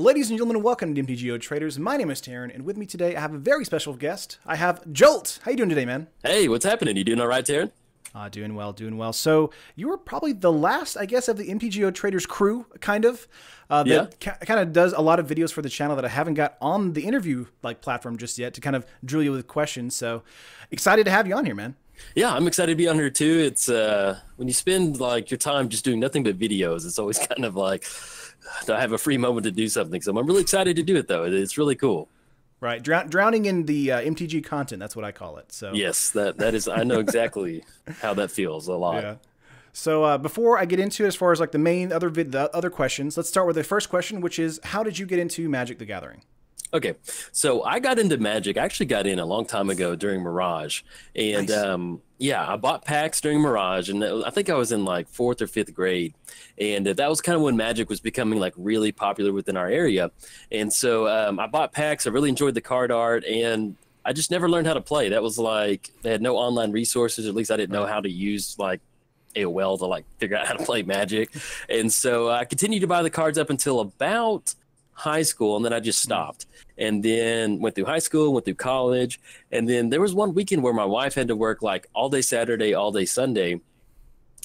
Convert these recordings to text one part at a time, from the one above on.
Ladies and gentlemen, welcome to MTG Traders. My name is Taryn, and with me today I have a very special guest. I have Jolt. How you doing today, man? Hey, what's happening? You doing all right, Taryn? Doing well, doing well. So you were probably the last, I guess, of the MTG Traders crew, kind of, that kind of does a lot of videos for the channel that I haven't got on the interview platform just yet to kind of drill you with questions. So excited to have you on here, man. Yeah, I'm excited to be on here too. It's when you spend like your time just doing nothing but videos, it's always kind of like I have a free moment to do something. So I'm really excited to do it though. It's really cool. Right, drowning in the MTG content. That's what I call it. So yes, that is. I know exactly how that feels a lot. Yeah. So before I get into it, as far as like the other questions, let's start with the first question, which is, how did you get into Magic the Gathering? Okay, so I got into Magic. I actually got in a long time ago during Mirage, and Nice. yeah, I bought packs during Mirage, and I think I was in like 4th or 5th grade, and that was kind of when Magic was becoming like really popular within our area, and so I bought packs. I really enjoyed the card art, and I just never learned how to play. That was like they had no online resources, or at least I didn't know how to use like AOL to like figure out how to play Magic, and so I continued to buy the cards up until about high school, and then I just stopped, and then went through high school, went through college, and then there was one weekend where my wife had to work like all day Saturday, all day Sunday,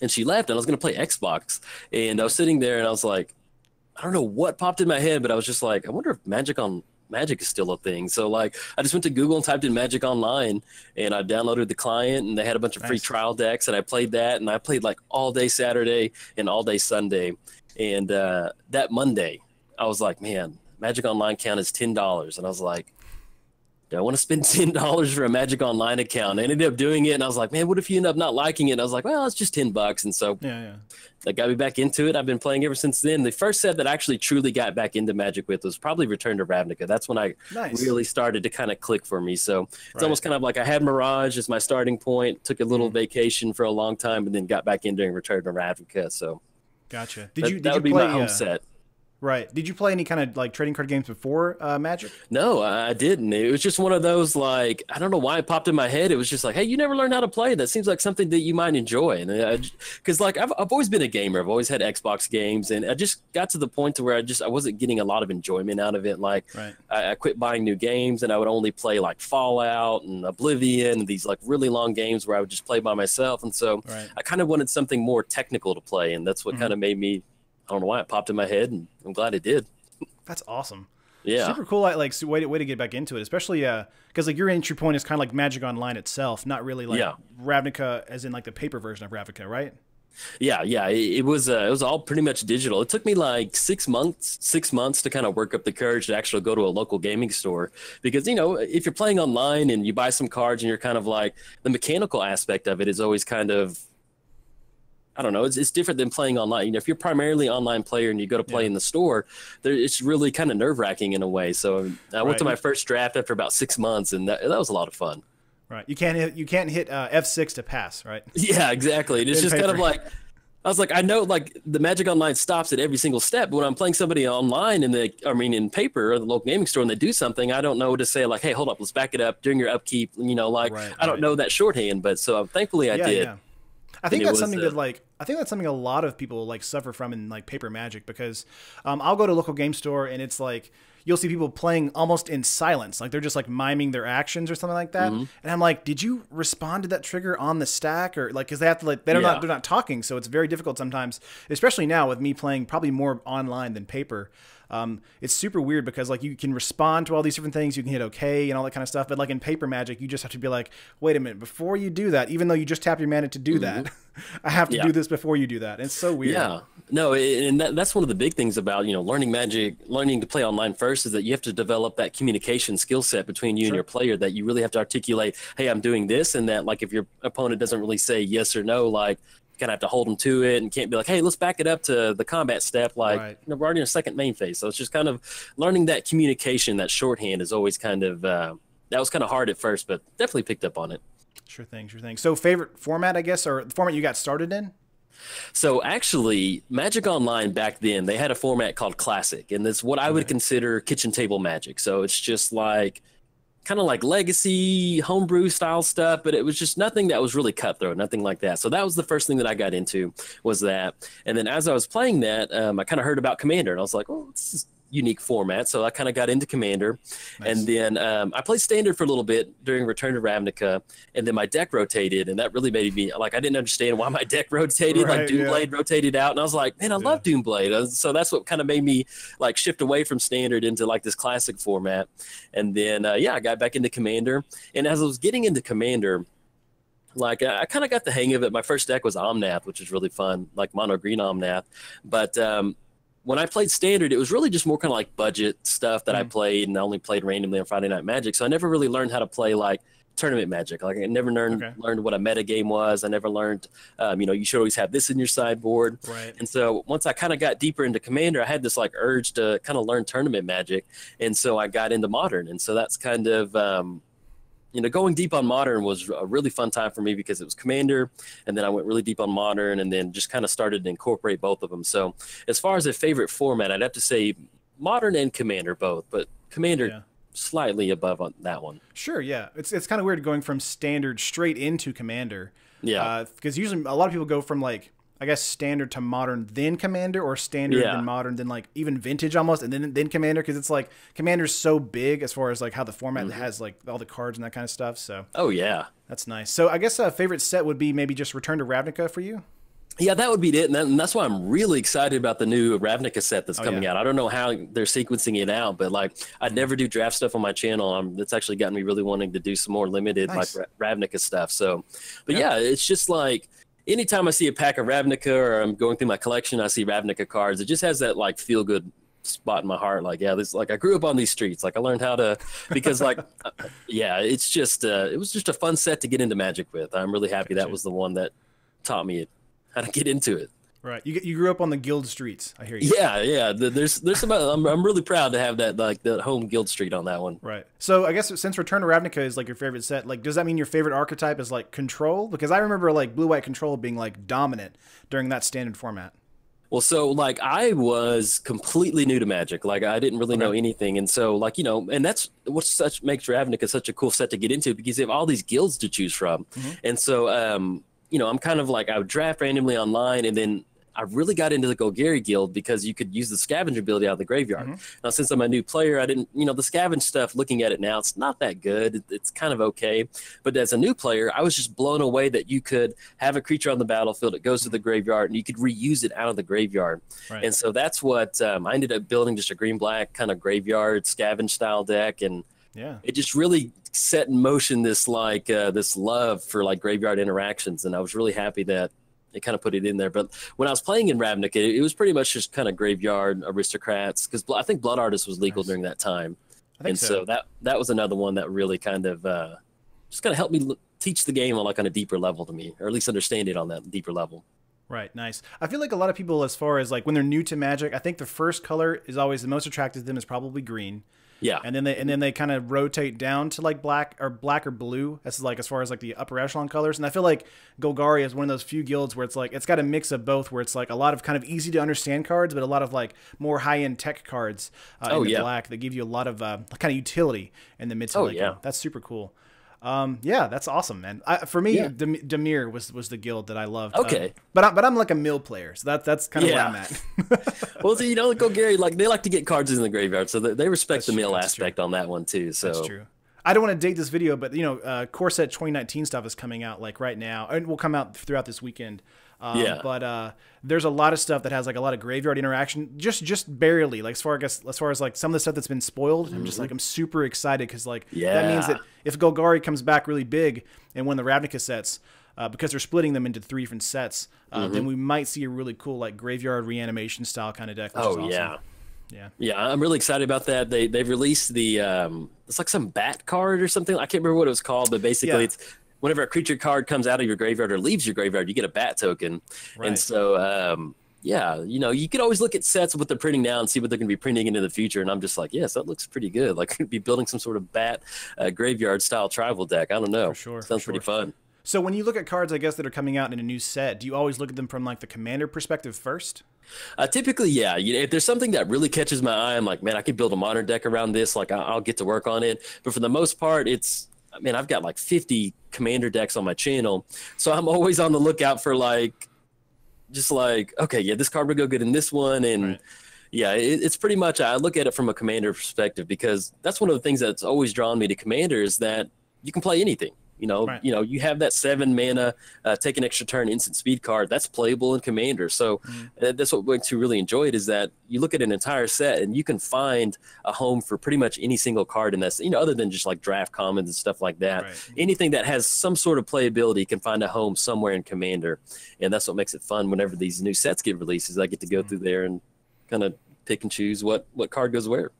and she left, and I was going to play Xbox, and I was sitting there, and I was like, I don't know what popped in my head, but I was just like, I wonder if Magic is still a thing. So like I just went to Google and typed in Magic Online, and I downloaded the client, and they had a bunch of free trial decks, and I played that, and I played like all day Saturday and all day Sunday, and that Monday I was like, man, Magic Online account is $10. And I was like, do I want to spend $10 for a Magic Online account? I ended up doing it, and I was like, man, what if you end up not liking it? And I was like, well, it's just $10. And so that got me back into it. I've been playing ever since then. The first set that I actually truly got back into Magic with was probably Return to Ravnica. That's when I really started to kind of click for me. So it's almost kind of like I had Mirage as my starting point, took a little vacation for a long time, and then got back in during Return to Ravnica. So gotcha. That would be my home set. Right. Did you play any kind of like trading card games before Magic? No, I didn't. It was just one of those, like, I don't know why it popped in my head. It was just like, hey, you never learned how to play. That seems like something that you might enjoy. And because like I've always been a gamer. I've always had Xbox games, and I just got to the point to where I wasn't getting a lot of enjoyment out of it. Like I quit buying new games, and I would only play like Fallout and Oblivion and these like really long games where I would just play by myself. And so I kind of wanted something more technical to play, and that's what kind of made me. I don't know why it popped in my head, and I'm glad it did. That's awesome. Yeah, super cool. Like way to get back into it, especially because like your entry point is kind of like Magic Online itself, not really like Ravnica as in like the paper version of Ravnica, right? Yeah. It was all pretty much digital. It took me like 6 months to kind of work up the courage to actually go to a local gaming store, because if you're playing online and you buy some cards and you're kind of like the mechanical aspect of it is always kind of. I don't know. It's different than playing online. If you're primarily an online player and you go to play in the store, it's really kind of nerve-wracking in a way. So I went to my first draft after about 6 months, and that was a lot of fun. Right. You can't hit F6 to pass, right? Yeah, exactly. And it's just kind of like I was like, I know like the Magic Online stops at every single step, but when I'm playing somebody online and in paper or the local gaming store and they do something, I don't know to say like, hey, hold up, let's back it up during your upkeep. I don't know that shorthand, but so thankfully I did. Yeah. I think that's something that a lot of people like suffer from in like paper Magic, because I'll go to a local game store and it's like you'll see people playing almost in silence, like they're just like miming their actions or something like that. And I'm like, did you respond to that trigger on the stack, or like because they have to they're not talking, so it's very difficult sometimes, especially now with me playing probably more online than paper. It's super weird because like you can respond to all these different things, you can hit OK and all that kind of stuff, but like in paper Magic, you just have to be like, wait a minute, before you do that, even though you just tap your mana to do that, I have to do this before you do that. It's so weird. Yeah, no, and that's one of the big things about learning Magic, learning to play online first, is that you have to develop that communication skill set between you and your player, that you really have to articulate, hey, I'm doing this, and that like if your opponent doesn't really say yes or no, like kind of have to hold them to it and can't be like, hey, let's back it up to the combat step. Like, we're already in a second main phase. So it's just kind of learning that communication, that shorthand is always kind of, that was kind of hard at first, but definitely picked up on it. Sure thing. So favorite format, I guess, or the format you got started in? So actually, Magic Online back then, they had a format called Classic, and it's what I would consider kitchen table Magic. So it's just like, kind of like legacy homebrew style stuff, but it was just nothing that was really cutthroat, nothing like that. So that was the first thing that I got into, was that. And then as I was playing that, I kind of heard about Commander, and I was like, oh, unique format. So I kind of got into Commander. Nice. And then I played Standard for a little bit during Return to Ravnica. And then my deck rotated. And that really made me, like, I didn't understand why my deck rotated. Right, like, Doomblade rotated out. And I was like, man, I love Doomblade. So that's what kind of made me, like, shift away from Standard into, like, this classic format. And then, I got back into Commander. And as I was getting into Commander, like, I kind of got the hang of it. My first deck was Omnath, which was really fun, like mono green Omnath. But when I played Standard, it was really just more kind of like budget stuff that I played, and I only played randomly on Friday Night Magic. So I never really learned how to play like tournament Magic. Like, I never learned what a meta game was. I never learned, you should always have this in your sideboard. Right. And so once I kind of got deeper into Commander, I had this like urge to kind of learn tournament Magic. And so I got into Modern. And so that's kind of, going deep on Modern was a really fun time for me because it was Commander, and then I went really deep on Modern, and then just kind of started to incorporate both of them. So as far as a favorite format, I'd have to say Modern and Commander both, but Commander slightly above on that one. Sure, yeah. It's kind of weird going from Standard straight into Commander. Yeah. Because usually a lot of people go from like, I guess, Standard to Modern, then Commander, or Standard then Modern, then like even Vintage almost, and then Commander, because it's like Commander's so big as far as like how the format has like all the cards and that kind of stuff. So that's nice. So I guess a favorite set would be maybe just Return to Ravnica for you. Yeah, that would be it, and that's why I'm really excited about the new Ravnica set that's coming out. I don't know how they're sequencing it out, but like I'd never do draft stuff on my channel. It's actually gotten me really wanting to do some more limited like Ravnica stuff. So, but yeah, it's just like, anytime I see a pack of Ravnica or I'm going through my collection, I see Ravnica cards, it just has that like feel good spot in my heart. Like, this, like I grew up on these streets. Like I learned how to, because like, it's just, it was just a fun set to get into Magic with. I'm really happy that was the one that taught me how to get into it. Right. You grew up on the guild streets. I hear you. Yeah. There's some. I'm really proud to have that, like, the home guild street on that one. Right. So I guess since Return to Ravnica is like your favorite set, like, does that mean your favorite archetype is like Control? Because I remember like Blue-White Control being like dominant during that Standard format. Well, so like I was completely new to Magic. Like I didn't really know anything, and so like and that's what makes Ravnica such a cool set to get into, because you have all these guilds to choose from, and so I'm kind of like, I would draft randomly online, and then I really got into the Golgari Guild because you could use the scavenger ability out of the graveyard. Now, since I'm a new player, I didn't, the scavenge stuff, looking at it now, it's not that good. It's kind of okay. But as a new player, I was just blown away that you could have a creature on the battlefield, it goes to the graveyard, and you could reuse it out of the graveyard. Right. And so that's what I ended up building, just a green-black kind of graveyard scavenge style deck. And it just really set in motion this like this love for like graveyard interactions. And I was really happy that it kind of put it in there. But when I was playing in Ravnica, it was pretty much just kind of graveyard aristocrats, because I think Blood Artist was legal during that time. I think so that was another one that really kind of just kind of helped me teach the game on like on a deeper level to me, or at least understand it on that deeper level. Right, nice. I feel like a lot of people, as far as like when they're new to Magic, I think the first color is always the most attractive to them, is probably green. Yeah, and then they kind of rotate down to like black or blue. That's like as far as like the upper echelon colors. And I feel like Golgari is one of those few guilds where it's like it's got a mix of both, where it's like a lot of kind of easy to understand cards, but a lot of like more high end tech cards in the black that give you a lot of kind of utility in the mid to late game. That's super cool. That's awesome, man. For me, Dimir was the guild that I loved. Okay, but I'm like a mill player, so that's kind of where I'm at. Well, so, Golgari, like they like to get cards in the graveyard, so they respect the mill aspect on that one too. So that's true. I don't want to date this video, but Core Set 2019 stuff is coming out like right now, and will come out throughout this weekend. But there's a lot of stuff that has like a lot of graveyard interaction, just barely. Like as far as like some of the stuff that's been spoiled, I'm just like, I'm super excited, because like that means that if Golgari comes back really big in one of the Ravnica sets, because they're splitting them into 3 different sets, then we might see a really cool like graveyard reanimation style kind of deck. Which is awesome. Yeah, I'm really excited about that. They've released the it's like some bat card or something. I can't remember what it was called, but basically it's whenever a creature card comes out of your graveyard or leaves your graveyard, you get a bat token. Right. And so you could always look at sets what they're printing now and see what they're going to be printing into the future. And I'm just like, yes, that looks pretty good. Like, could be building some sort of bat graveyard style tribal deck. I don't know. For sure. Sounds pretty fun. So when you look at cards, I guess, that are coming out in a new set, do you always look at them from like the commander perspective first? Typically, yeah. If there's something that really catches my eye, I'm like, man, I could build a modern deck around this. Like, I'll get to work on it. But for the most part, I've got like 50 commander decks on my channel. So I'm always on the lookout for like, just like, okay, yeah, this card would go good in this one. And Yeah, it's pretty much, I look at it from a commander perspective, because that's one of the things that's always drawn me to commander, is that you can play anything. Right. You have that 7 mana, take an extra turn, instant speed card that's playable in commander. So that's what makes you really enjoy it, is that you look at an entire set and you can find a home for pretty much any single card in that, other than just like draft commons and stuff like that. Right. Anything that has some sort of playability can find a home somewhere in commander, and that's what makes it fun. Whenever these new sets get released, is I get to go through there and kind of pick and choose what card goes where.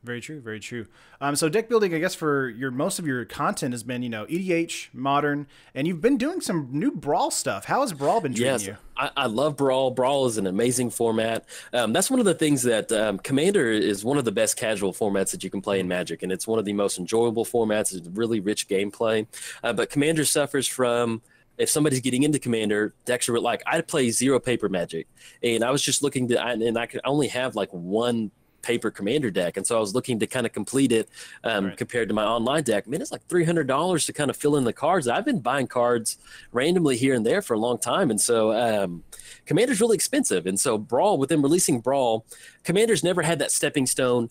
Very true, very true. So deck building, I guess, for most of your content has been, EDH, Modern, and you've been doing some new Brawl stuff. How has Brawl been treating you? I love Brawl. Brawl is an amazing format. That's one of the things that Commander is one of the best casual formats that you can play in Magic, and it's one of the most enjoyable formats. It's really rich gameplay. But Commander suffers from, if somebody's getting into Commander, decks are like, I play 0 paper Magic, and I was just looking to, and I could only have like 1 paper commander deck, and so I was looking to kind of complete it compared to my online deck. Man, it's like $300 to kind of fill in the cards. I've been buying cards randomly here and there for a long time, and so commander's really expensive. And so Brawl, with them releasing Brawl, commander's never had that stepping stone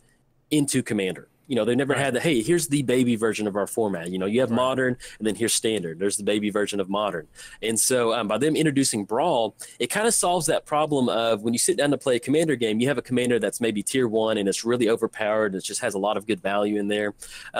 into commander. They never had the, hey, here's the baby version of our format. You have Modern, and then here's Standard. There's the baby version of Modern. And so by them introducing Brawl, it kind of solves that problem of, when you sit down to play a commander game, you have a commander that's maybe tier 1 and it's really overpowered and it just has a lot of good value in there.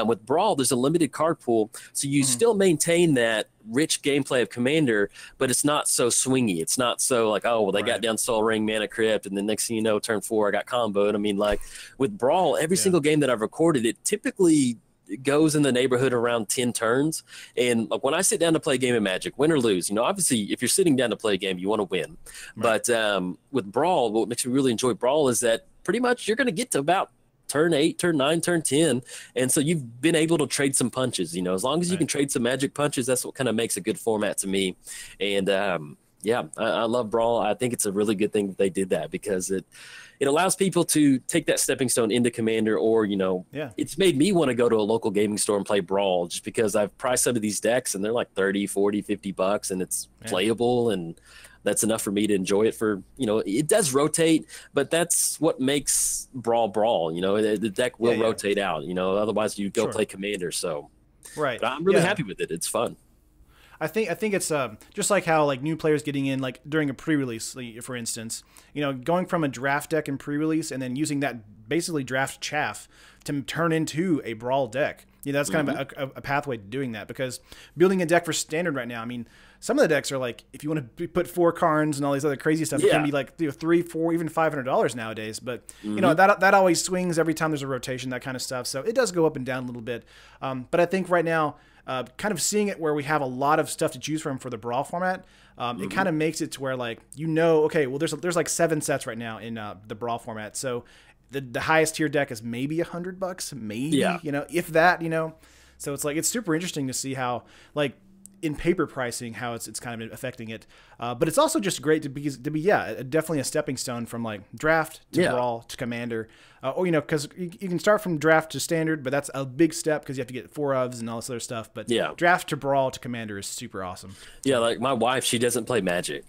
With Brawl, there's a limited card pool, so you still maintain that rich gameplay of commander, but it's not so swingy. It's not so like, oh, well, they got down Soul Ring, Mana Crypt, and then next thing you know, turn 4 I got comboed. I mean, like with Brawl, every single game that I've recorded, it typically goes in the neighborhood around 10 turns. And like, when I sit down to play a game of Magic, win or lose, obviously if you're sitting down to play a game, you want to win. But with Brawl, what makes me really enjoy Brawl is that pretty much you're going to get to about turn 8, turn 9, turn 10. And so you've been able to trade some punches, as long as you can trade some Magic punches, that's what kind of makes a good format to me. And I love Brawl. I think it's a really good thing that they did that, because it allows people to take that stepping stone into Commander, or, it's made me want to go to a local gaming store and play Brawl, just because I've priced some of these decks and they're like 30, 40, 50 bucks, and it's playable, and that's enough for me to enjoy it for, it does rotate, but that's what makes Brawl. The deck will rotate out, otherwise you go play Commander. So, but I'm really happy with it. It's fun. I think it's just like how like new players getting in like during a pre-release, for instance, going from a draft deck in pre-release and then using that basically draft chaff to turn into a Brawl deck. That's kind of a pathway to doing that, because building a deck for Standard right now, I mean, some of the decks are like, if you want to put 4 cards and all these other crazy stuff, it can be like $300, $400, even $500 nowadays. But that always swings every time there's a rotation, that kind of stuff. So it does go up and down a little bit. But I think right now, kind of seeing it where we have a lot of stuff to choose from for the Brawl format, it kind of makes it to where like, okay, well there's like 7 sets right now in the Brawl format. So the highest tier deck is maybe $100, maybe, if that, So it's like, it's super interesting to see how like in paper pricing, how it's kind of affecting it. But it's also just great to be definitely a stepping stone from like draft to Brawl to Commander. Or, because you can start from draft to Standard, but that's a big step because you have to get 4 ofs and all this other stuff. But draft to Brawl to Commander is super awesome. Yeah, like my wife, she doesn't play Magic.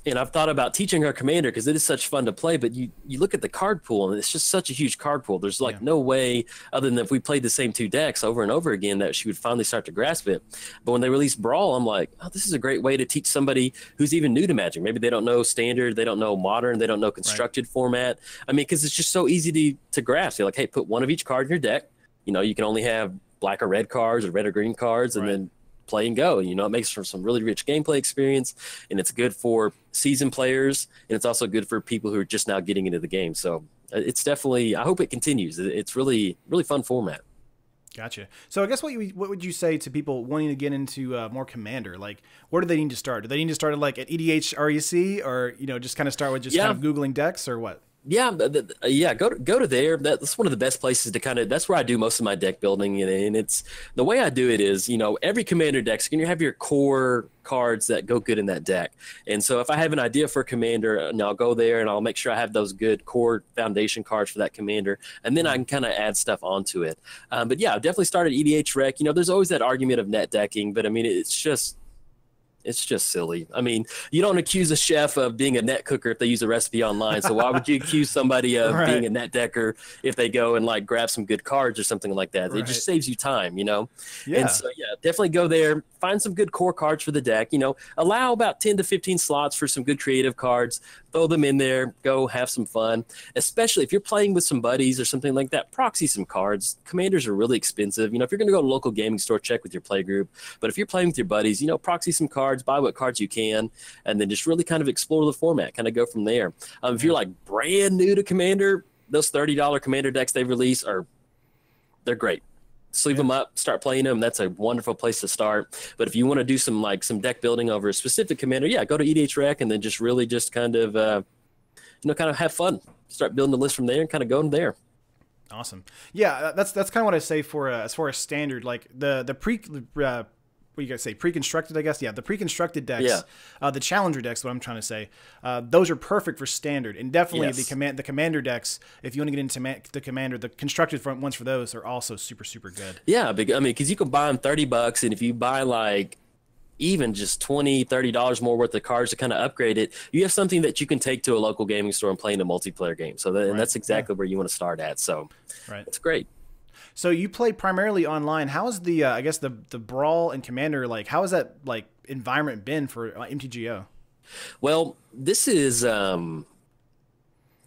And I've thought about teaching her Commander because it is such fun to play, but you look at the card pool and it's just such a huge card pool. There's like no way, other than if we played the same 2 decks over and over again, that she would finally start to grasp it. But when they released Brawl, I'm like, oh, this is a great way to teach somebody who's even new to Magic. Maybe they don't know Standard, they don't know Modern, they don't know constructed format. I mean, because it's just so easy to grasp. You're like, hey, put 1 of each card in your deck. You can only have black or red cards or red or green cards, and then play and go. It makes for some really rich gameplay experience, and it's good for seasoned players, and it's also good for people who are just now getting into the game. So it's definitely, I hope it continues. It's really, really fun format. Gotcha. So I guess what would you say to people wanting to get into more Commander? Like, where do they need to start? Do they need to start like at EDH REC, or just kind of start with just kind of Googling decks, or what? Yeah, go to there. That's one of the best places to kind of, that's where I do most of my deck building. And it's, the way I do it is, every Commander deck's going to have your core cards that go good in that deck. And so if I have an idea for a Commander, I'll go there and I'll make sure I have those good core foundation cards for that Commander. And then I can kind of add stuff onto it. But yeah, I've definitely started EDH Rec. There's always that argument of net decking, but I mean, it's just, It's just silly. I mean, you don't accuse a chef of being a net cooker if they use a recipe online. So why would you accuse somebody of Right. being a net decker if they go and like grab some good cards or something like that? It Right. just saves you time, you know? Yeah. And so, yeah, definitely go there, find some good core cards for the deck, you know, allow about 10 to 15 slots for some good creative cards, throw them in there, go have some fun, especially if you're playing with some buddies or something like that, proxy some cards. Commanders are really expensive. You know, if you're going to go to a local gaming store, check with your play group. But if you're playing with your buddies, you know, proxy some cards, buy what cards you can, and then just really kind of explore the format, kind of go from there. If you're like brand new to Commander, those $30 Commander decks they release they're great. Sleeve them up, start playing them. That's a wonderful place to start. But if you want to do some deck building over a specific commander, yeah, go to EDH Rec and then just really just kind of kind of have fun. Start building the list from there and kind of go from there. Awesome. Yeah, that's kind of what I say for as far as standard, like the pre. What you guys say, pre-constructed, I guess? Yeah, the pre-constructed decks, the challenger decks, what I'm trying to say, those are perfect for standard. And definitely the commander decks, if you want to get into the commander, the constructed ones for those are also super, super good. Yeah, I mean, because you can buy them $30, and if you buy like even just $20-$30 more worth of cards to kind of upgrade it, you have something that you can take to a local gaming store and play in a multiplayer game. So and that's exactly where you want to start at. So it's great. So you play primarily online. How is the I guess the Brawl and Commander, like how has that like environment been for MTGO? Well, this is it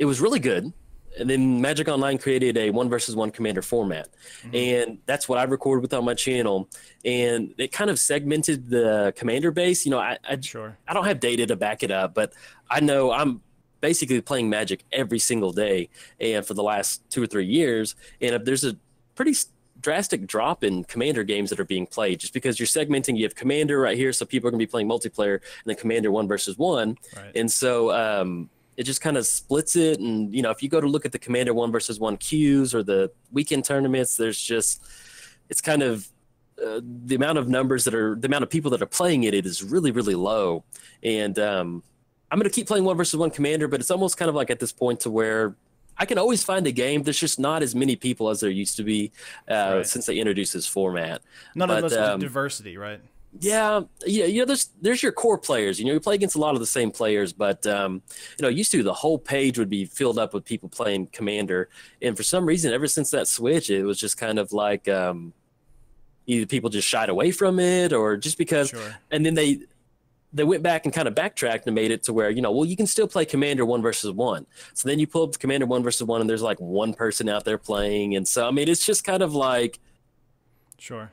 was really good. And then Magic Online created a 1 versus 1 Commander format. And that's what I recorded with on my channel. And it kind of segmented the Commander base. You know, I don't have data to back it up, but I know I'm basically playing Magic every single day and for the last 2 or 3 years. And there's a pretty drastic drop in Commander games that are being played just because you're segmenting. You have Commander right here, so people are going to be playing multiplayer, and then Commander 1 versus 1. And so it just kind of splits it. And, you know, if you go to look at the Commander 1 versus 1 queues or the weekend tournaments, it's kind of the amount of the amount of people that are playing it is really, really low. And I'm going to keep playing 1 versus 1 Commander, but it's almost kind of like at this point to where I can always find a game. There's just not as many people as there used to be since they introduced this format. None of those diversity, right? Yeah. You know, there's your core players. You know, you play against a lot of the same players, but you know, used to the whole page would be filled up with people playing Commander, and for some reason, ever since that switch, it was just kind of like either people just shied away from it, or just because, and then they went back and kind of backtracked and made it to where, you know, well, you can still play Commander 1 versus 1. So then you pull up Commander 1 versus 1 and there's like one person out there playing. And so, I mean, it's just kind of like,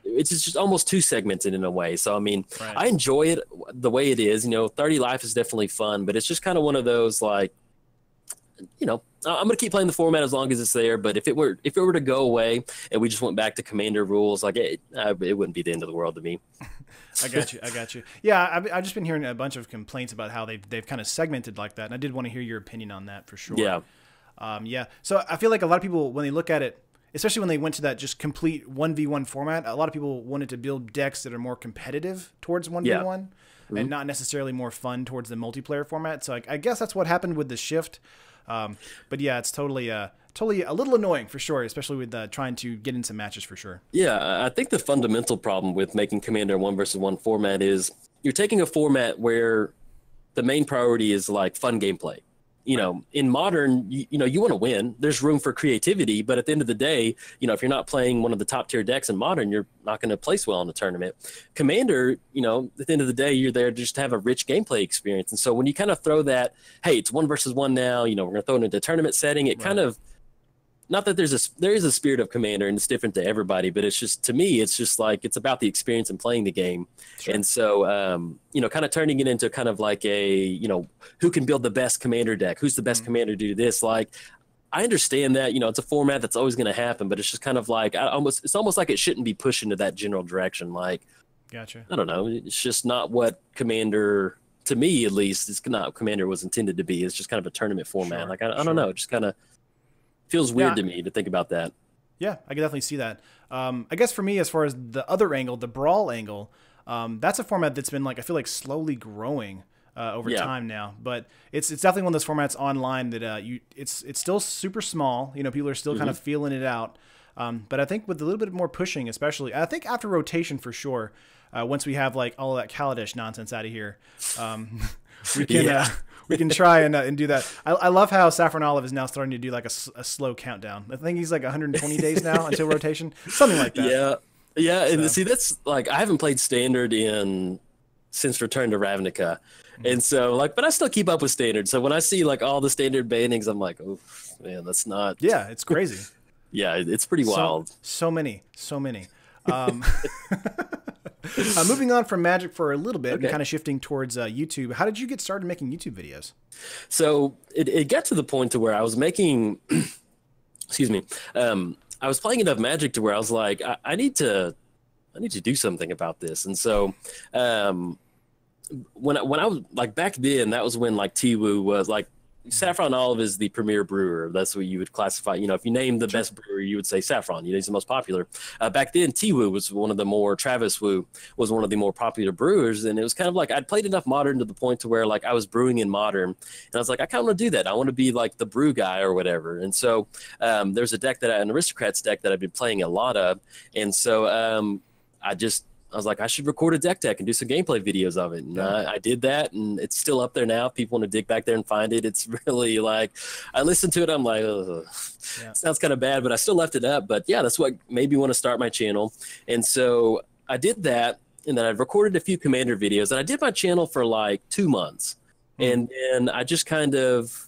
it's just almost too segmented in a way. So, I mean, I enjoy it the way it is. You know, 30 Life is definitely fun, but it's just kind of one of those, like, you know, I'm going to keep playing the format as long as it's there. But if it were to go away and we just went back to Commander rules, like it wouldn't be the end of the world to me. I got you. Yeah, I've just been hearing a bunch of complaints about how they've kind of segmented like that, and I did want to hear your opinion on that for sure. Yeah. So I feel like a lot of people, when they look at it, especially when they went to that just complete 1v1 format, a lot of people wanted to build decks that are more competitive towards 1v1 and not necessarily more fun towards the multiplayer format. So I guess that's what happened with the shift. But yeah, it's totally a little annoying for sure, especially with trying to get into matches for sure. Yeah, I think the fundamental problem with making Commander 1 versus 1 format is you're taking a format where the main priority is like fun gameplay. You know, in Modern, you know, you want to win. There's room for creativity, but at the end of the day, you know, if you're not playing one of the top tier decks in Modern, you're not going to place well in the tournament. Commander, you know, at the end of the day, you're there just to have a rich gameplay experience. And so when you kind of throw that, hey, it's 1 versus 1 now, you know, we're going to throw it into a tournament setting, it kind of, not that there is a spirit of Commander and it's different to everybody, but it's just, to me, it's just like, it's about the experience and playing the game. And so, you know, kind of turning it into kind of like a, you know, who can build the best Commander deck? Who's the best Commander to do this? Like, I understand that, you know, it's a format that's always going to happen, but it's just kind of like, it's almost like it shouldn't be pushed into that general direction. Like, I don't know. It's just not what Commander, to me at least, it's not what Commander was intended to be. It's just kind of a tournament format. Like, I don't know. It just kind of feels weird to me to think about that. Yeah, I can definitely see that. I guess for me, as far as the other angle, the Brawl angle, that's a format that's been like, I feel like slowly growing over time now. But it's definitely one of those formats online that it's still super small. You know, people are still kind of feeling it out. But I think with a little bit more pushing, especially, I think after rotation for sure, once we have like all of that Kaladesh nonsense out of here, we can we can try and do that. I love how Saffron Olive is now starting to do like a slow countdown. I think he's like 120 days now until rotation, something like that. Yeah, and see, that's like I haven't played Standard since Return to Ravnica, and so like, but I still keep up with Standard. So when I see like all the Standard bannings, I'm like, oh man, that's not. Yeah, it's crazy. Yeah, it's pretty wild. So many. Moving on from Magic for a little bit and kind of shifting towards YouTube. How did you get started making YouTube videos? So it got to the point to where I was making, excuse me, I was playing enough Magic to where I was like, I need to do something about this. And so when I was like back then, that was when like Tiwu was like, Saffron Olive is the premier brewer. That's what you would classify. You know, if you name the best brewer, you would say Saffron. You know, he's the most popular. Back then, Tiwu was one of the more, Travis Wu was one of the more popular brewers. And it was kind of like, I'd played enough Modern to the point to where like I was brewing in Modern. And I was like, I kind of want to do that. I want to be like the brew guy or whatever. And so there's a deck an Aristocrats deck that I've been playing a lot of. And so I was like, I should record a deck and do some gameplay videos of it. And I did that, and it's still up there now. People want to dig back there and find it. It's really like, I listened to it, I'm like, sounds kind of bad, but I still left it up. But yeah, that's what made me want to start my channel. And so I did that, and then I recorded a few Commander videos, and I did my channel for like 2 months. And then I just kind of,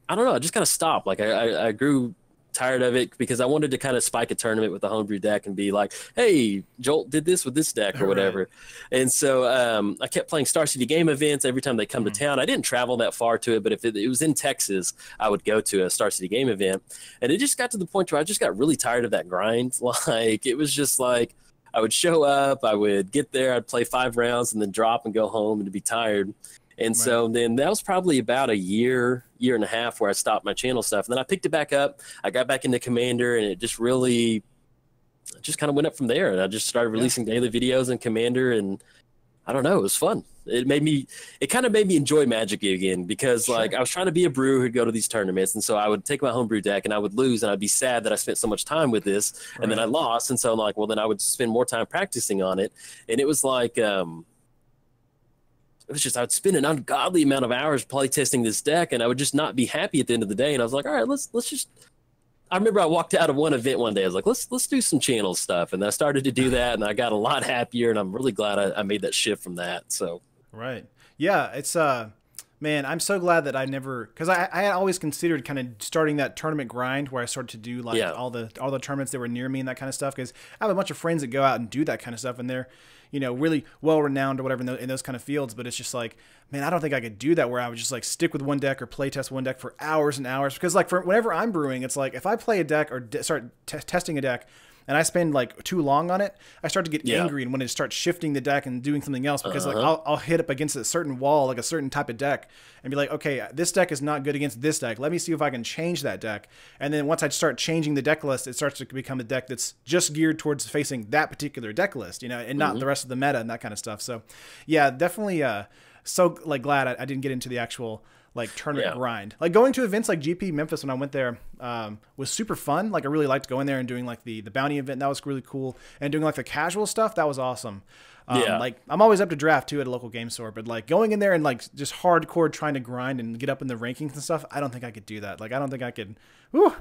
I don't know, I just kind of stopped. Like I grew tired of it because I wanted to kind of spike a tournament with a homebrew deck and be like, hey, Jolt did this with this deck or whatever. Right. And so I kept playing Star City game events every time they come to town. I didn't travel that far to it, but if it was in Texas, I would go to a Star City game event. And it just got to the point where I just got really tired of that grind. Like, it was just like, I would show up, I would get there, I'd play 5 rounds and then drop and go home and to be tired. And so then that was probably about a year and a half where I stopped my channel stuff. And then I picked it back up. I got back into Commander, and it just really just kind of went up from there. And I just started releasing daily videos in Commander, and I don't know, it was fun. It kind of made me enjoy Magic again because like I was trying to be a brewer who'd go to these tournaments. And so I would take my homebrew deck and I would lose, and I'd be sad that I spent so much time with this and then I lost. And so I'm like, well, then I would spend more time practicing on it. And it was like, it was just, I would spend an ungodly amount of hours playtesting this deck, and I would just not be happy at the end of the day. And I was like, all right, let's just, I remember I walked out of one event one day. I was like, let's do some channel stuff. And I started to do that, and I got a lot happier, and I'm really glad I made that shift from that. So. Right. Yeah. It's, man, I'm so glad that I never, because I had always considered kind of starting that tournament grind where I started to do like all the tournaments that were near me and that kind of stuff. Because I have a bunch of friends that go out and do that kind of stuff, and they're, you know, really well renowned or whatever in those kind of fields. But it's just like, man, I don't think I could do that where I would just like stick with one deck or play test one deck for hours and hours. Because like whenever I'm brewing, it's like if I play a deck or start testing a deck and I spend like too long on it, I start to get angry and when it starts shifting the deck and doing something else, because like I'll hit up against a certain wall, like a certain type of deck, and be like, okay, this deck is not good against this deck. Let me see if I can change that deck. And then once I start changing the deck list, it starts to become a deck that's just geared towards facing that particular deck list, you know, and not the rest of the meta and that kind of stuff. So yeah, definitely so like glad I didn't get into the actual like tournament grind. Like going to events like GP Memphis when I went there was super fun. Like I really liked going there and doing like the bounty event. That was really cool. And doing like the casual stuff, that was awesome. Like I'm always up to draft too at a local game store, but like going in there and like just hardcore trying to grind and get up in the rankings and stuff, I don't think I could do that. Like I don't think I could. Whew,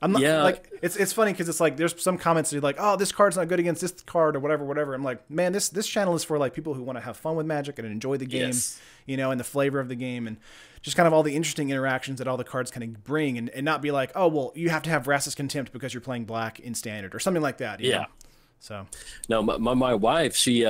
I'm not like it's funny because it's like there's some comments that are like, oh, this card's not good against this card or whatever. I'm like, man, this channel is for like people who want to have fun with Magic and enjoy the game, you know, and the flavor of the game and just kind of all the interesting interactions that all the cards kind of bring, and not be like, oh, well, you have to have Vraska's Contempt because you're playing black in standard or something like that. You know? So no, my wife, she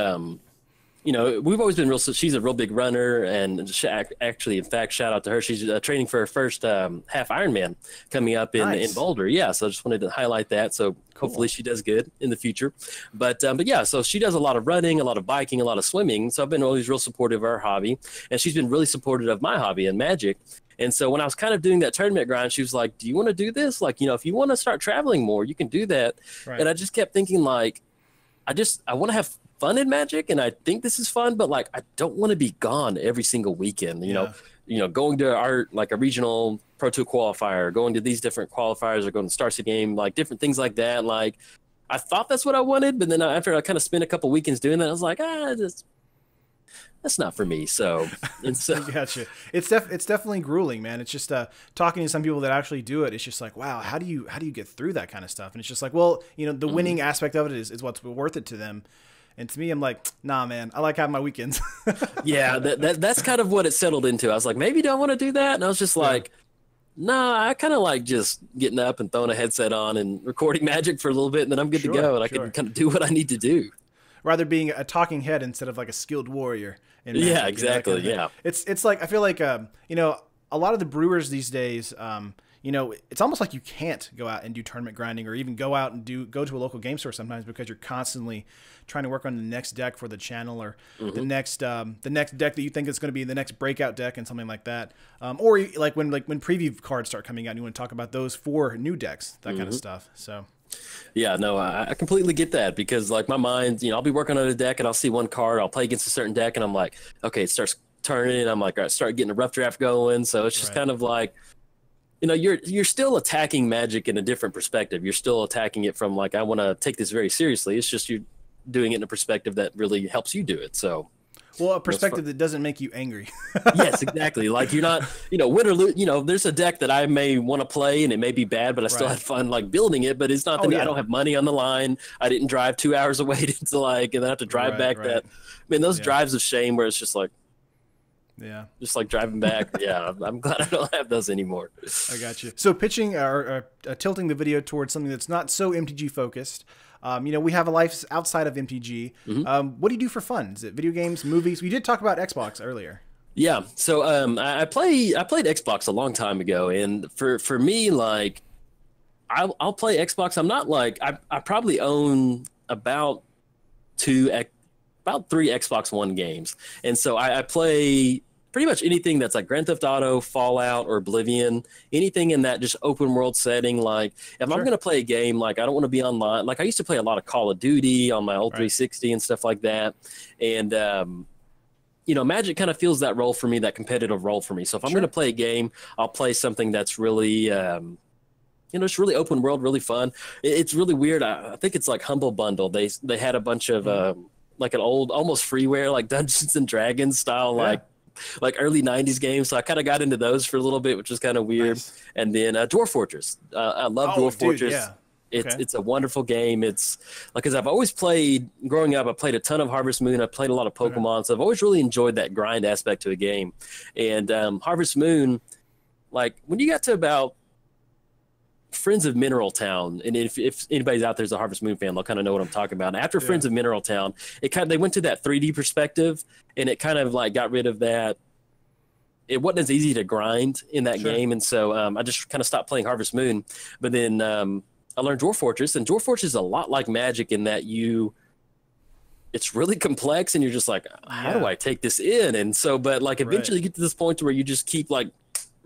you know, we've always been she's a real big runner, and she, actually, in fact, shout out to her. She's training for her first half Ironman coming up in Boulder. Yeah, so I just wanted to highlight that. So hopefully she does good in the future. But yeah, so she does a lot of running, a lot of biking, a lot of swimming. So I've been always real supportive of her hobby, and she's been really supportive of my hobby and Magic. And so when I was kind of doing that tournament grind, she was like, do you want to do this? Like, you know, if you want to start traveling more, you can do that. Right. And I just kept thinking like, I want to have fun in Magic, and I think this is fun, but like I don't want to be gone every single weekend. You know, going to like a regional Pro Tour qualifier, going to these different qualifiers, or going to Star City game, like different things like that. Like I thought that's what I wanted, but then after I kind of spent a couple weekends doing that, I was like, that's not for me. So, and so I gotcha. It's definitely grueling, man. It's just talking to some people that actually do it. It's just like, wow, how do you get through that kind of stuff? And it's just like, well, the winning aspect of it is what's worth it to them. And to me, I'm like, nah, man, I like having my weekends. Yeah, that's kind of what it settled into. I was like, maybe do I want to do that? And I was just like, nah, I kind of like just getting up and throwing a headset on and recording Magic for a little bit, and then I'm good to go, and I can kind of do what I need to do. Rather being a talking head instead of like a skilled warrior. In Magic, yeah, exactly. Yeah, it's like, I feel like a lot of the brewers these days, it's almost like you can't go out and do tournament grinding or even go out and go to a local game store sometimes, because you're constantly trying to work on the next deck for the channel, or the next deck that you think is going to be the next breakout deck and something like that. Or like when preview cards start coming out and you want to talk about those for new decks, that kind of stuff. So. Yeah, no, I completely get that, because like my mind, I'll be working on a deck and I'll see one card, I'll play against a certain deck and I'm like, okay, it starts turning, and I'm like, all right, start getting a rough draft going. So it's just kind of like, you're still attacking Magic in a different perspective. You're still attacking it from like, I want to take this very seriously. It's just you're doing it in a perspective that really helps you do it. So. Well, a perspective that doesn't make you angry. Yes, exactly. Like you're not, win or lose. There's a deck that I may want to play and it may be bad, but I still had fun like building it. But it's not that I don't have money on the line. I didn't drive 2 hours away to and then I have to drive back. That, those drives of shame where it's just like, just like driving back. I'm glad I don't have those anymore. I got you. So pitching or tilting the video towards something that's not so MTG focused. We have a life outside of MTG. What do you do for fun? Is it video games, movies? We did talk about Xbox earlier. Yeah. So I played Xbox a long time ago, and for me, like I'll play Xbox. I'm not like I probably own about 3 Xbox One games, and so I play pretty much anything that's like Grand Theft Auto, Fallout, or Oblivion, anything in that just open world setting. Like if I'm going to play a game, like I don't want to be online. Like I used to play a lot of Call of Duty on my old 360 and stuff like that. And, Magic kind of fills that role for me, that competitive role for me. So if I'm going to play a game, I'll play something that's really, it's really open world, really fun. It's really weird. I think it's like Humble Bundle. They had a bunch of like an old, almost freeware, like Dungeons and Dragons style, like early 90s games. So I kind of got into those for a little bit, which was kind of weird. And then Dwarf Fortress. I love Dwarf Fortress. Yeah. It's a wonderful game. It's like, because I've always played, growing up, I played a ton of Harvest Moon. I played a lot of Pokemon. So I've always really enjoyed that grind aspect to a game. And Harvest Moon, like when you got to about Friends of Mineral Town, and if anybody's out there is a Harvest Moon fan, they'll kind of know what I'm talking about. And after Friends of Mineral Town, they went to that 3D perspective, and it kind of like got rid of that. It wasn't as easy to grind in that game, and so I just kind of stopped playing Harvest Moon. But then I learned Dwarf Fortress, and Dwarf Fortress is a lot like Magic in that it's really complex, and you're just like, how do I take this in? And so, but like eventually you get to this point where you just keep like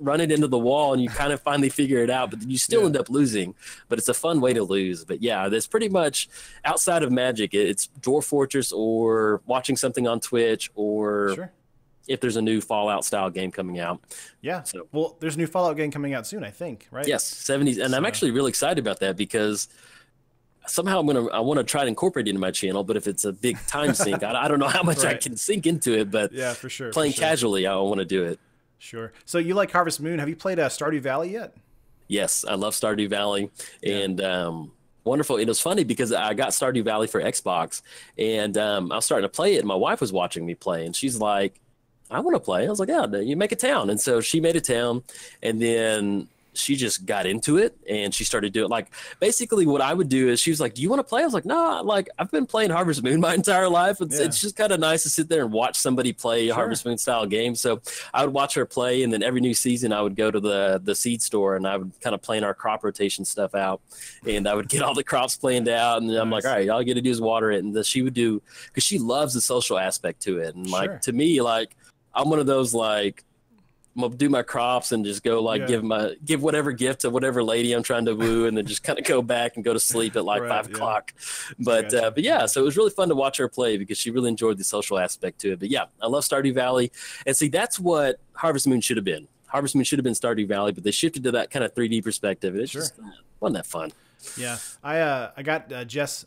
run it into the wall and you kind of finally figure it out, but you still end up losing. But it's a fun way to lose. But yeah, there's pretty much outside of Magic, it's Dwarf Fortress or watching something on Twitch, or if there's a new Fallout style game coming out. Yeah. So, well, there's a new Fallout game coming out soon, I think, right? Yes, 70s. And I'm actually really excited about that, because somehow I want to try to incorporate it into my channel, but if it's a big time sink, I don't know how much I can sink into it, but yeah, for sure. Playing casually, I want to do it. Sure. So you like Harvest Moon. Have you played Stardew Valley yet? Yes, I love Stardew Valley. And wonderful. It was funny because I got Stardew Valley for Xbox, and I was starting to play it, and my wife was watching me play, and she's like, I want to play. I was like, yeah, you make a town. And so she made a town, and then she just got into it, and she started doing like basically what I would do is she was like, do you want to play? I was like, no, like I've been playing Harvest Moon my entire life. It's just kind of nice to sit there and watch somebody play a Harvest Moon style game. So I would watch her play, and then every new season I would go to the seed store, and I would kind of plan our crop rotation stuff out, and I would get all the crops planned out, and I'm like, all right, all you got to do is water it. And she would do, because she loves the social aspect to it. And like to me, like I'm one of those like, I'm gonna do my crops and just go like give whatever gift to whatever lady I'm trying to woo, and then just kind of go back and go to sleep at like 5 o'clock. But yeah, so it was really fun to watch her play because she really enjoyed the social aspect to it. But yeah, I love Stardew Valley, and see that's what Harvest Moon should have been. Harvest Moon should have been Stardew Valley, but they shifted to that kind of 3D perspective. And it's just wasn't that fun. Yeah, I got Jess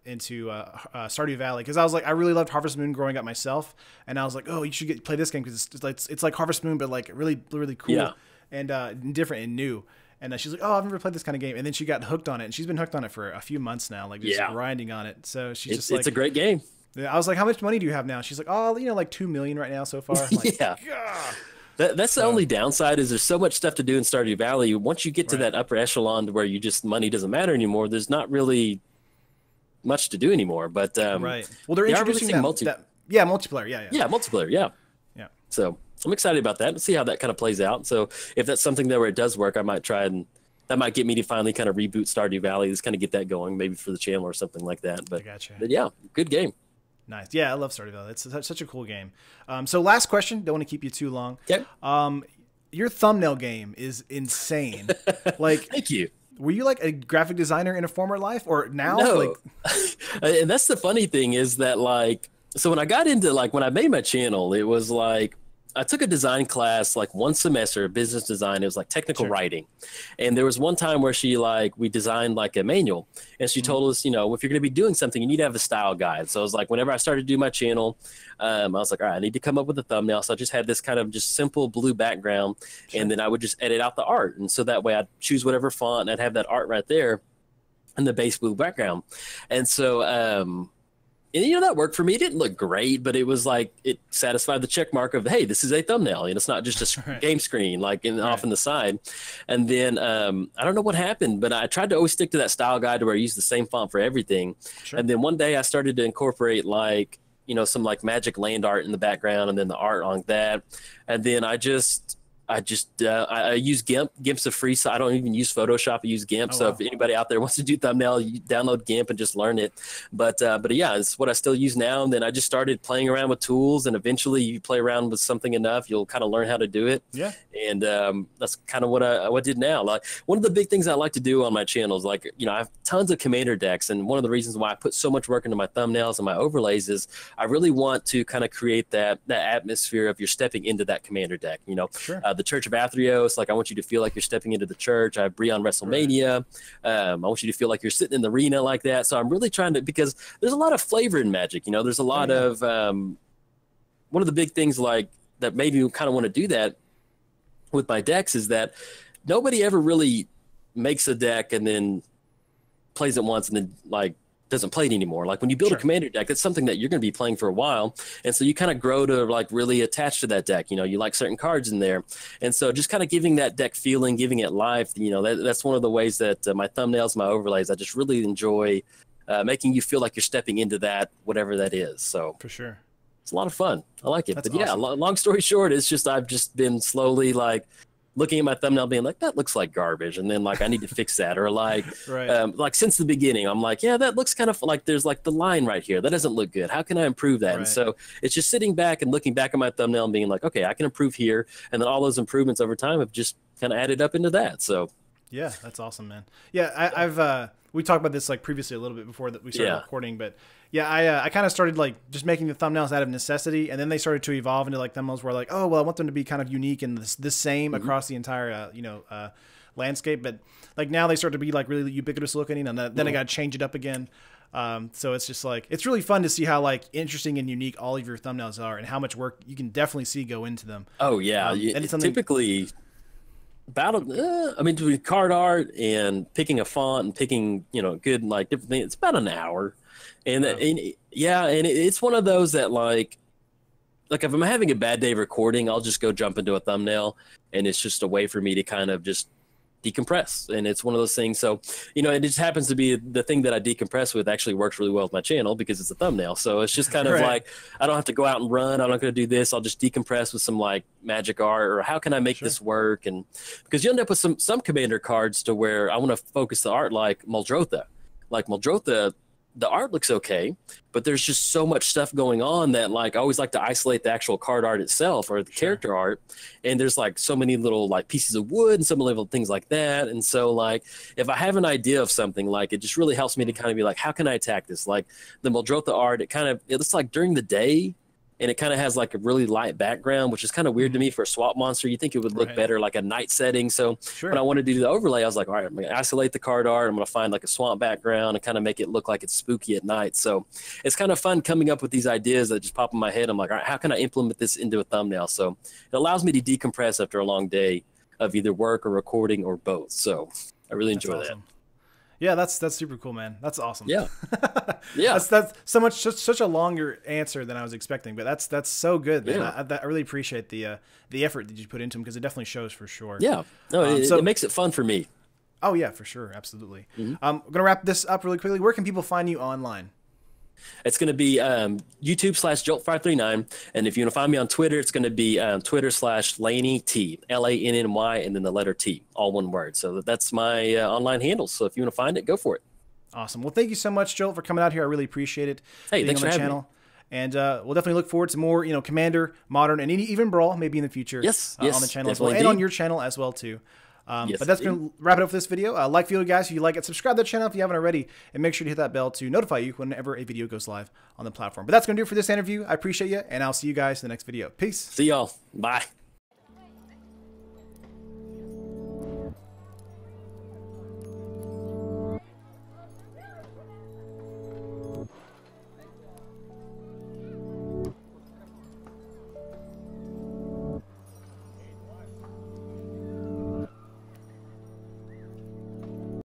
into Stardew Valley because I was like, I really loved Harvest Moon growing up myself, and I was like, oh, you should play this game because it's like Harvest Moon, but like really really cool Yeah. and different and new. And she's like, oh, I've never played this kind of game, and then she got hooked on it, and she's been hooked on it for a few months now, like just grinding on it. So she's just like, it's a great game. I was like, how much money do you have now? She's like, oh, like 2 million right now so far. I'm like, Yeah. That's the only downside is there's so much stuff to do in Stardew Valley. Once you get to that upper echelon to where you just money doesn't matter anymore, there's not really much to do anymore. But right. Well, they're introducing multiplayer. Yeah, multiplayer. Yeah. So I'm excited about that. Let's see how that kind of plays out. So if that's something that where it does work, I might try and that might get me to finally kind of reboot Stardew Valley. Just kind of get that going, maybe for the channel or something like that. But, but yeah, good game. Nice. Yeah, I love Stardew Valley. It's such a cool game. So last question. Don't want to keep you too long. Okay. Your thumbnail game is insane. Like, thank you. Were you like a graphic designer in a former life or now? No. Like, and that's the funny thing is that like, so when I got into like, when I made my channel, it was like, I took a design class like one semester, business design. It was like technical writing. And there was one time where we designed like a manual and she told us, if you're going to be doing something, you need to have a style guide. So I was like, whenever I started to do my channel, I was like, all right, I need to come up with a thumbnail. So I just had this kind of just simple blue background and then I would just edit out the art. And so that way I'd choose whatever font and I'd have that art right there in the base blue background. And so, and that worked for me. It didn't look great, but it was like it satisfied the check mark of, hey, this is a thumbnail. It's not just a game screen like off in the side. And then I don't know what happened, but I tried to always stick to that style guide to where I use the same font for everything. And then one day I started to incorporate like some like magic land art in the background and then the art on that. And then I use GIMP. GIMP's a free site. I don't even use Photoshop. I use GIMP. So if anybody out there wants to do thumbnail, you download GIMP and just learn it. But yeah, it's what I still use now. And then I just started playing around with tools. And eventually you play around with something enough, you'll kind of learn how to do it. Yeah. And that's kind of what I did now. Like one of the big things I like to do on my channel is like, I have tons of commander decks. And one of the reasons why I put so much work into my thumbnails and my overlays is I really want to kind of create that atmosphere of you're stepping into that commander deck, the Church of Athreos, like I want you to feel like you're stepping into the church. I have Bree on WrestleMania. I want you to feel like you're sitting in the arena like that. So I'm really trying to, because there's a lot of flavor in Magic. There's a lot of one of the big things like that made me kind of want to do that with my decks is that nobody ever really makes a deck and then plays it once and then like doesn't play it anymore. Like when you build a commander deck, that's something that you're going to be playing for a while. And so you kind of grow to like really attach to that deck. You like certain cards in there. And so just kind of giving that deck feeling, giving it life, that's one of the ways that my thumbnails, my overlays, I just really enjoy making you feel like you're stepping into that, whatever that is. So for sure. It's a lot of fun. I like it. That's but yeah, long story short, it's just, I've just been slowly like looking at my thumbnail being like, that looks like garbage. And then like, I need to fix that. Or like, like since the beginning, I'm like, yeah, that looks kind of like there's like the line right here. That doesn't look good. How can I improve that? And so it's just sitting back and looking back at my thumbnail and being like, okay, I can improve here. And then all those improvements over time have just kind of added up into that. So yeah, that's awesome, man. Yeah. I've, we talked about this like previously a little bit before that we started recording, but yeah, I kind of started like just making the thumbnails out of necessity, and then they started to evolve into like thumbnails where like, oh well, I want them to be kind of unique and the same across the entire landscape. But like now they start to be like really ubiquitous looking, and then I got to change it up again. So it's just like it's really fun to see how like interesting and unique all of your thumbnails are, and how much work you can definitely see go into them. Oh yeah, and it's typically between card art and picking a font and picking good like different things, it's about an hour. And it's one of those that like if I'm having a bad day recording, I'll just go jump into a thumbnail, and it's just a way for me to kind of just decompress. And it's one of those things. So, it just happens to be the thing that I decompress with actually works really well with my channel because it's a thumbnail. So it's just kind of like, I don't have to go out and run. I'm not going to do this. I'll just decompress with some like magic art, or how can I make this work? And because you end up with some commander cards to where I want to focus the art like Muldrotha. Like Muldrotha, the art looks okay, but there's just so much stuff going on that like I always like to isolate the actual card art itself or the character art, and there's like so many little like pieces of wood and some little things like that. And so like if I have an idea of something, like it just really helps me to kind of be like, how can I attack this? Like the Muldrotha art, it looks like during the day, and it kind of has like a really light background, which is kind of weird to me for a swamp monster. You think it would look better like a night setting. So when I wanted to do the overlay, I was like, all right, I'm going to isolate the card art. I'm going to find like a swamp background and kind of make it look like it's spooky at night. So it's kind of fun coming up with these ideas that just pop in my head. I'm like, all right, how can I implement this into a thumbnail? So it allows me to decompress after a long day of either work or recording or both. So I really enjoy that. Yeah, that's super cool, man. That's awesome. Yeah, yeah. That's such a longer answer than I was expecting, but that's so good, man. Yeah. I really appreciate the effort that you put into them, because it definitely shows for sure. Yeah, no, it makes it fun for me. Oh yeah, for sure, absolutely. I'm gonna wrap this up really quickly. Where can people find you online? It's going to be YouTube/Jolt539. And if you want to find me on Twitter, it's going to be Twitter/Lanny T, Lanny, and then the letter T, all one word. So that's my online handle. So if you want to find it, go for it. Awesome. Well, thank you so much, Jolt, for coming out here. I really appreciate it. Hey, thanks for having me. And we'll definitely look forward to more, Commander, Modern, and even Brawl maybe in the future. Yes, on the channel as well, and on your channel as well too. But that's going to wrap it up for this video. Like video, guys, if you like it, subscribe to the channel if you haven't already, and make sure to hit that bell to notify you whenever a video goes live on the platform. But that's going to do it for this interview. I appreciate you, and I'll see you guys in the next video. Peace. See y'all. Bye.